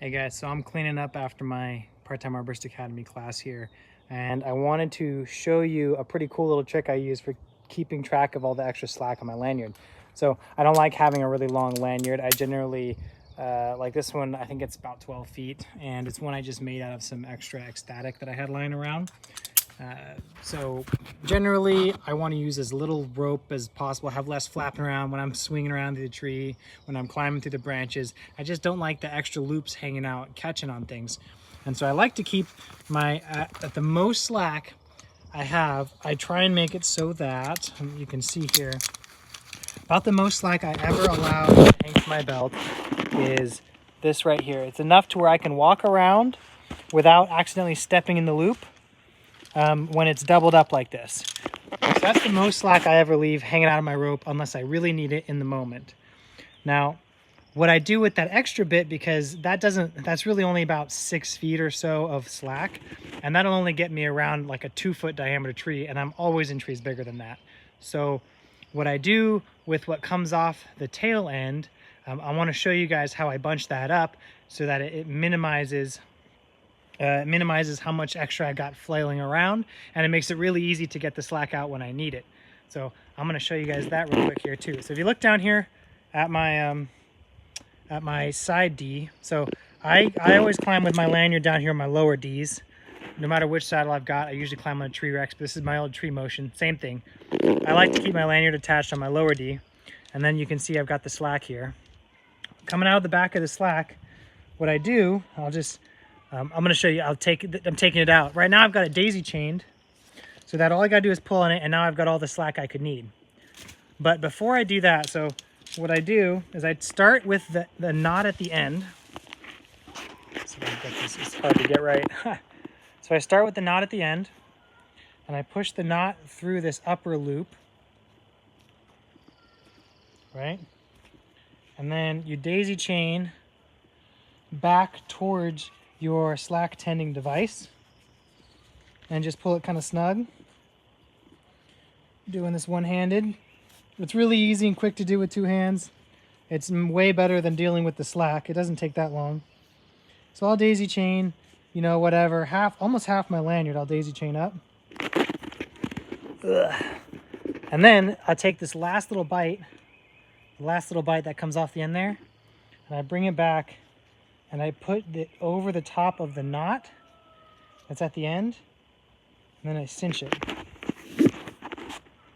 Hey guys, so I'm cleaning up after my part-time Arborist Academy class here, and I wanted to show you a pretty cool little trick I use for keeping track of all the extra slack on my lanyard. So I don't like having a really long lanyard. I generally like this one. I think it's about 12 feet, and it's one I just made out of some extra ecstatic that I had lying around. So generally I want to use as little rope as possible, have less flapping around when I'm swinging around through the tree, when I'm climbing through the branches. I just don't like the extra loops hanging out, catching on things. And so I like to keep my, at the most slack I try and make it so that, you can see here, about the most slack I ever allow to hang from my belt is this right here. It's enough to where I can walk around without accidentally stepping in the loop. When it's doubled up like this. So that's the most slack I ever leave hanging out of my rope unless I really need it in the moment. Now, what I do with that extra bit, because that's really only about 6 feet or so of slack, and that'll only get me around like a 2-foot diameter tree, and I'm always in trees bigger than that. So what I do with what comes off the tail end, I want to show you guys how I bunch that up so that it minimizes how much extra I got flailing around, and it makes it really easy to get the slack out when I need it. So I'm going to show you guys that real quick here too. So if you look down here at my side D, so I always climb with my lanyard down here on my lower Ds. No matter which saddle I've got, I usually climb on a tree rex, but this is my old tree motion, same thing. I like to keep my lanyard attached on my lower D, and then you can see I've got the slack here. Coming out of the back of the slack, what I do, I'm going to show you, I'm taking it out. Right now I've got it daisy chained so that all I got to do is pull on it, and now I've got all the slack I could need. But before I do that, so what I do is I start with the knot at the end. So it's hard to get right. So I start with the knot at the end, and I push the knot through this upper loop, right? And then you daisy chain back towards your slack tending device and just pull it kind of snug. Doing this one-handed. It's really easy and quick to do with 2 hands. It's way better than dealing with the slack. It doesn't take that long. So I'll daisy chain, you know, whatever, almost half my lanyard I'll daisy chain up. Ugh. And then I take this last little bite, that comes off the end there, and I bring it back and I put it over the top of the knot that's at the end, and then I cinch it.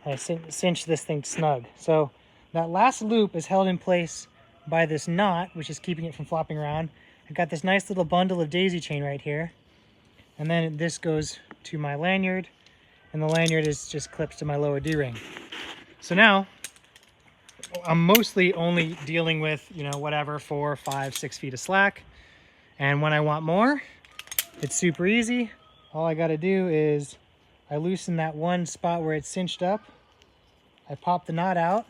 I cinch this thing snug. So that last loop is held in place by this knot, which is keeping it from flopping around. I've got this nice little bundle of daisy chain right here, and then this goes to my lanyard, and the lanyard is just clipped to my lower D-ring. So now I'm mostly only dealing with, you know, whatever, 4, 5, 6 feet of slack. And when I want more, it's super easy. All I got to do is I loosen that one spot where it's cinched up. I pop the knot out,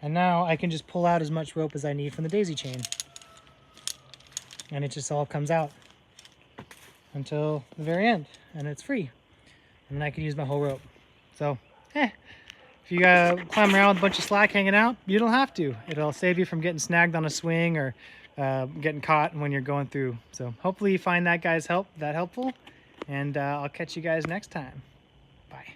and now I can just pull out as much rope as I need from the daisy chain. And it just all comes out until the very end, and it's free. And then I can use my whole rope. So, if you climb around with a bunch of slack hanging out, you don't have to. It'll save you from getting snagged on a swing or getting caught when you're going through. So hopefully you find that helpful, and I'll catch you guys next time. Bye.